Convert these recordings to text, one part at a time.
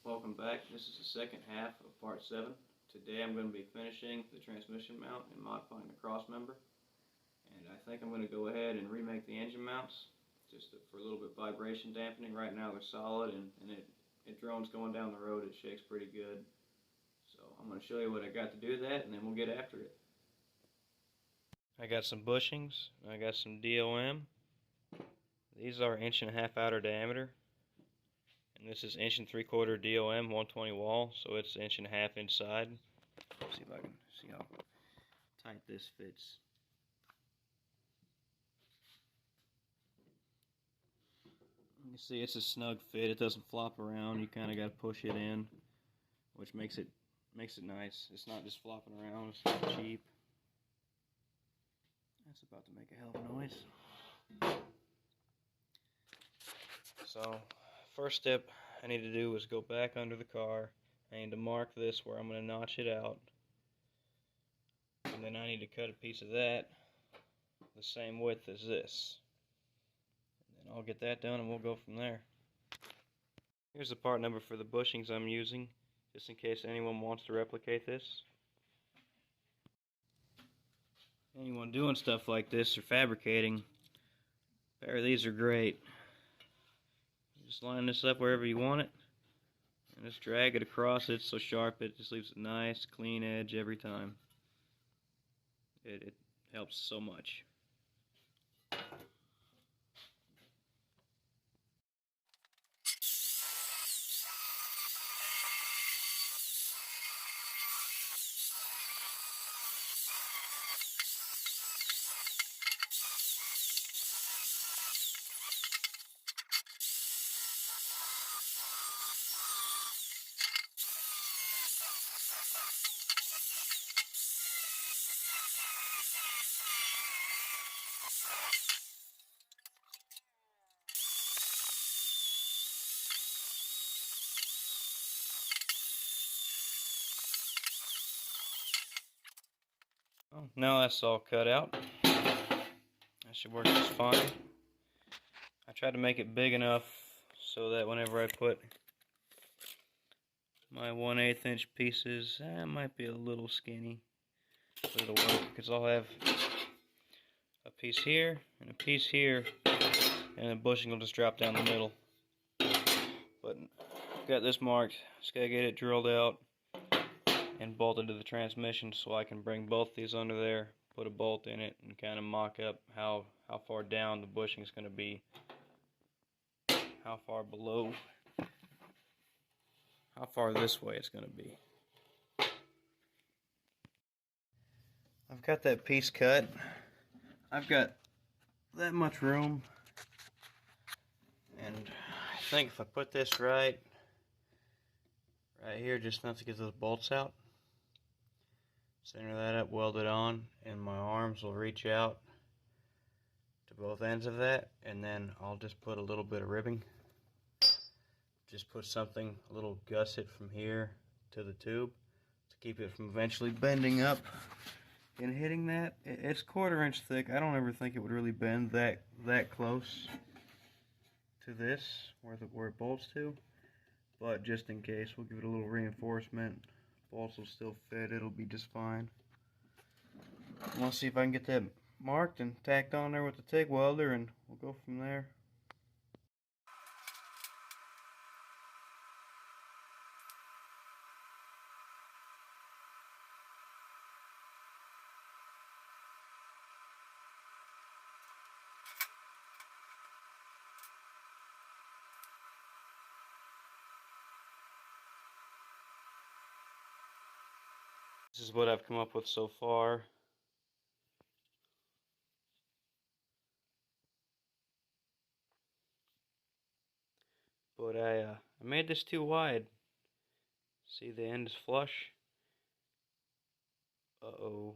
Welcome back. This is the second half of part 7. Today I'm going to be finishing the transmission mount and modifying the cross member. And I think I'm going to go ahead and remake the engine mounts just for a little bit of vibration dampening. Right now they're solid and it drones going down the road. It shakes pretty good. So I'm going to show you what I got to do that, and then we'll get after it. I got some bushings. I got some DOM. These are 1.5" outer diameter. And this is 1 3/4 DOM 120 wall, so it's 1.5" inside. Let's see if I can see how tight this fits. You can see it's a snug fit. It doesn't flop around. You kind of got to push it in, which makes it nice. It's not just flopping around. It's not cheap. That's about to make a hell of a noise. So, first step I need to do is go back under the car. I need to mark this where I'm going to notch it out. And then I need to cut a piece of that the same width as this. And then I'll get that done and we'll go from there. Here's the part number for the bushings I'm using, just in case anyone wants to replicate this. Anyone doing stuff like this or fabricating, a pair of these are great. Just line this up wherever you want it and just drag it across. It's so sharp it just leaves a nice clean edge every time. It helps so much. Oh, now that's all cut out. That should work just fine. I tried to make it big enough so that whenever I put my 1/8 inch pieces, it might be a little skinny, but it'll work because I'll have a piece here and a piece here, and the bushing will just drop down the middle. But I've got this marked. Just gotta get it drilled out and bolted to the transmission so I can bring both these under there, put a bolt in it, and kind of mock up how far down the bushing is going to be, how far below, how far this way it's going to be. I've got that piece cut. I've got that much room, and I think if I put this right here, just enough to get those bolts out, center that up, weld it on, and my arms will reach out to both ends of that, and then I'll just put a little bit of ribbing. Just put something, a little gusset from here to the tube to keep it from eventually bending up and hitting that. It's 1/4 inch thick. I don't ever think it would really bend that close to this, where it bolts to, but just in case, we'll give it a little reinforcement. Bolts will still fit, it'll be just fine. I want to see if I can get that marked and tacked on there with the TIG welder, and we'll go from there. This is what I've come up with so far. But I made this too wide. See, the end is flush. Uh-oh.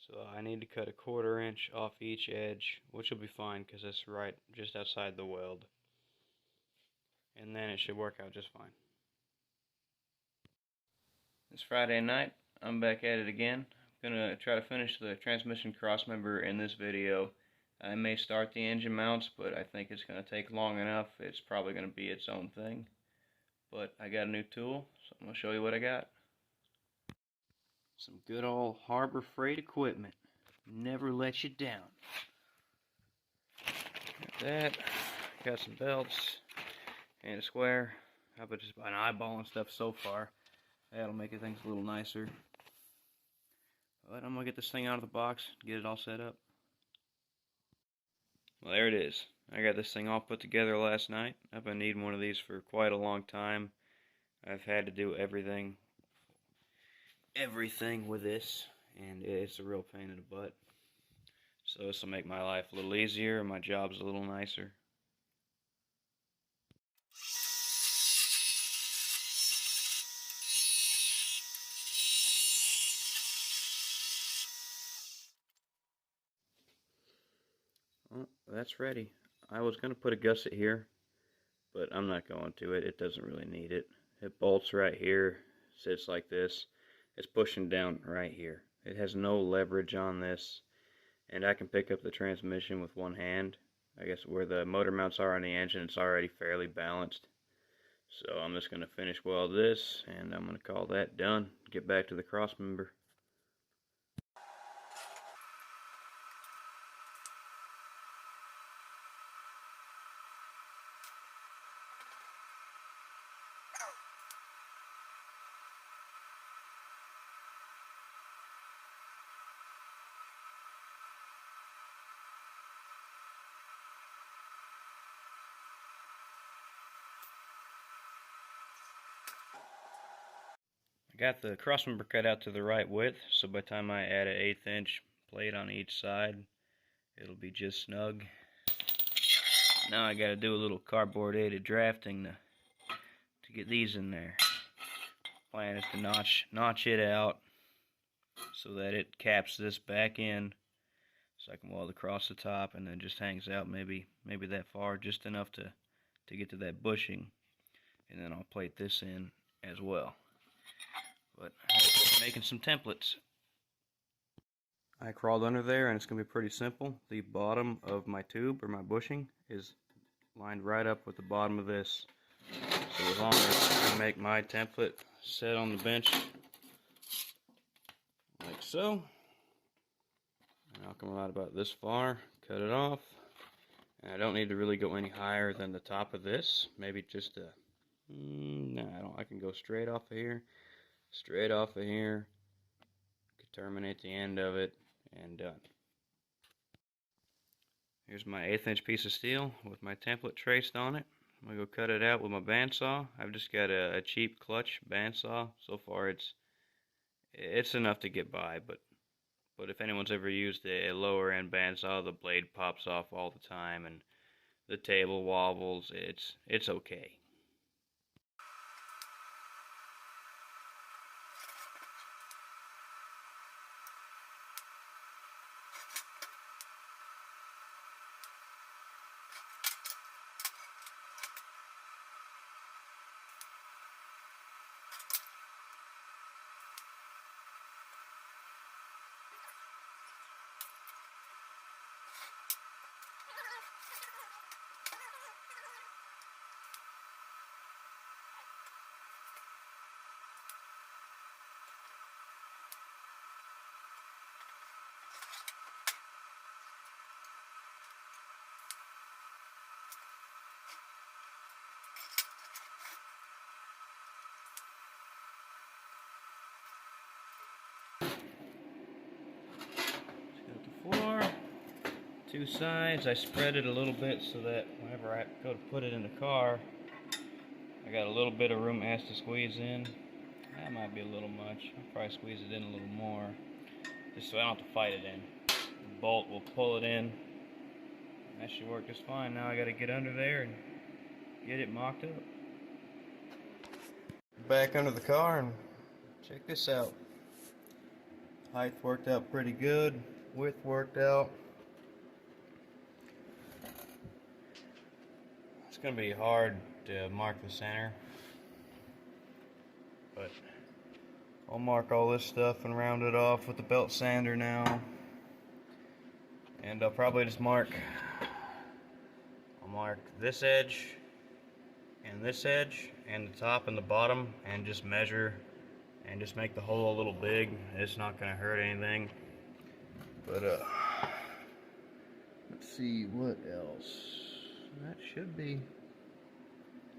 So I need to cut a 1/4 inch off each edge, which will be fine because that's right just outside the weld. And then it should work out just fine. It's Friday night. I'm back at it again. I'm going to try to finish the transmission crossmember in this video. I may start the engine mounts, but I think it's going to take long enough. It's probably going to be its own thing. but I got a new tool, so I'm going to show you what I got. Some good old Harbor Freight equipment. Never let you down. Got that. Got some belts and a square. How about just an eyeball and stuff so far. That'll make things a little nicer. But I'm going to get this thing out of the box, get it all set up. Well, there it is. I got this thing all put together last night. I've been needing one of these for quite a long time. I've had to do everything with this, and it's a real pain in the butt. So this will make my life a little easier and my job's a little nicer. Well, that's ready. I was going to put a gusset here, but I'm not going to. It doesn't really need it. It bolts right here, sits like this. It's pushing down right here. It has no leverage on this, and I can pick up the transmission with one hand. I guess where the motor mounts are on the engine, it's already fairly balanced. So I'm just going to finish weld this, and I'm going to call that done. Get back to the cross member. I got the crossmember cut out to the right width, so by the time I add an 1/8 inch plate on each side, it'll be just snug. Now I gotta do a little cardboard aided drafting to get these in there. Plan is to notch it out so that it caps this back in, so I can weld across the top, and then just hangs out maybe that far, just enough to get to that bushing, and then I'll plate this in as well. But I'm making some templates. I crawled under there, and it's going to be pretty simple. The bottom of my tube, or my bushing, is lined right up with the bottom of this. So as long as I make my template set on the bench, like so, and I'll come out about this far, cut it off, and I don't need to really go any higher than the top of this. Maybe just a, no, I can go straight off of here, terminate the end of it, and done. Here's my 1/8 inch piece of steel with my template traced on it. I'm going to go cut it out with my bandsaw. I've just got a cheap clutch bandsaw. So far it's enough to get by, but if anyone's ever used a lower end bandsaw, the blade pops off all the time and the table wobbles. It's okay. Floor, two sides. I spread it a little bit so that whenever I go to put it in the car, I got a little bit of room it has to squeeze in. That might be a little much. I'll probably squeeze it in a little more, just so I don't have to fight it in. The bolt will pull it in. That should work just fine. Now I got to get under there and get it mocked up. Back under the car and check this out. Height worked out pretty good. Width worked out. It's going to be hard to mark the center, but I'll mark all this stuff and round it off with the belt sander now. And I'll probably just mark this edge and this edge, and the top and the bottom and just measure and just make the hole a little big. It's not going to hurt anything. But let's see what else. That should be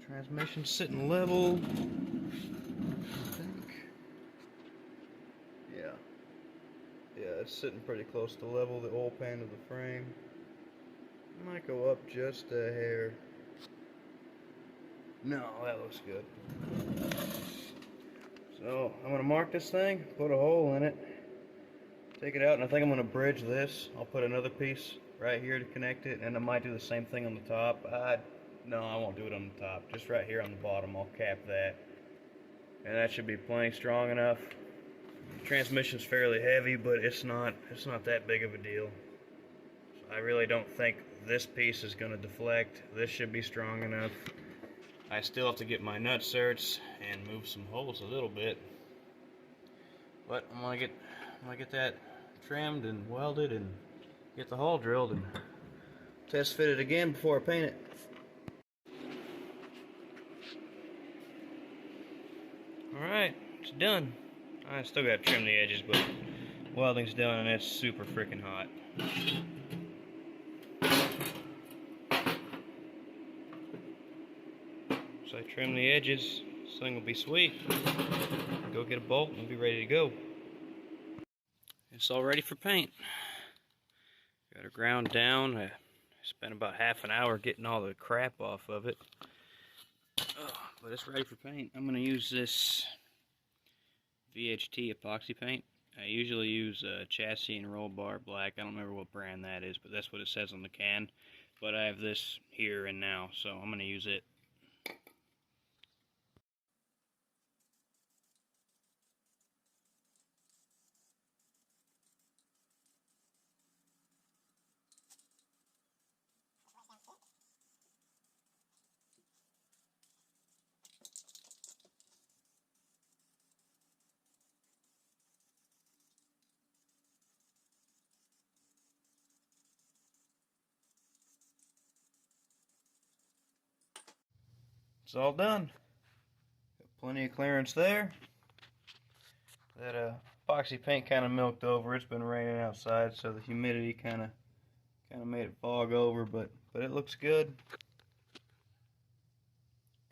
transmission sitting level, I think. Yeah, it's sitting pretty close to level, the oil pan of the frame. Might go up just a hair. No, that looks good. So I'm gonna mark this thing, put a hole in it, take it out, and I think I'm gonna bridge this. I'll put another piece right here to connect it, and I might do the same thing on the top. No, I won't do it on the top. Just right here on the bottom, I'll cap that, and that should be plenty strong enough. The transmission's fairly heavy, but it's not that big of a deal. So I really don't think this piece is gonna deflect. This should be strong enough. I still have to get my nut certs and move some holes a little bit, but I'm gonna get that trimmed and welded and get the hole drilled and test fit it again before I paint it. Alright, it's done. I still gotta trim the edges, but welding's done and it's super freaking hot. So I trim the edges, this thing will be sweet. Go get a bolt and we'll be ready to go. It's all ready for paint. Got it ground down. I spent about half an hour getting all the crap off of it. But it's ready for paint. I'm going to use this VHT epoxy paint. I usually use chassis and roll bar black. I don't remember what brand that is, but that's what it says on the can. But I have this here and now, so I'm going to use it. It's all done. Got plenty of clearance there. That epoxy paint kind of milked over. It's been raining outside, so the humidity kind of made it fog over, but it looks good.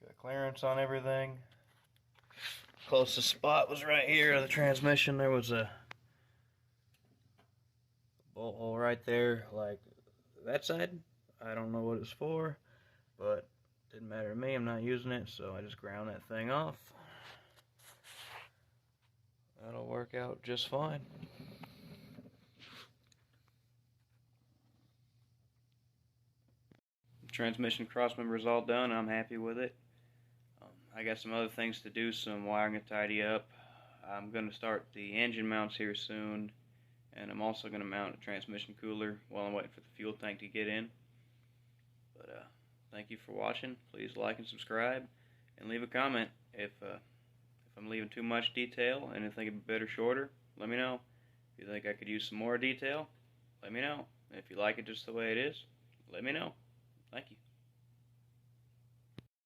Got clearance on everything. Closest spot was right here on the transmission. There was a bolt hole right there, like that side. I don't know what it's for, but didn't matter to me. I'm not using it, so I just ground that thing off. That'll work out just fine. Transmission crossmember is all done. I'm happy with it. I got some other things to do, some wiring to tidy up. I'm going to start the engine mounts here soon, and I'm also going to mount a transmission cooler while I'm waiting for the fuel tank to get in. But thank you for watching. Please like and subscribe, and leave a comment if I'm leaving too much detail and if think it'd be better shorter. Let me know. If you think I could use some more detail, let me know. If you like it just the way it is, let me know. Thank you.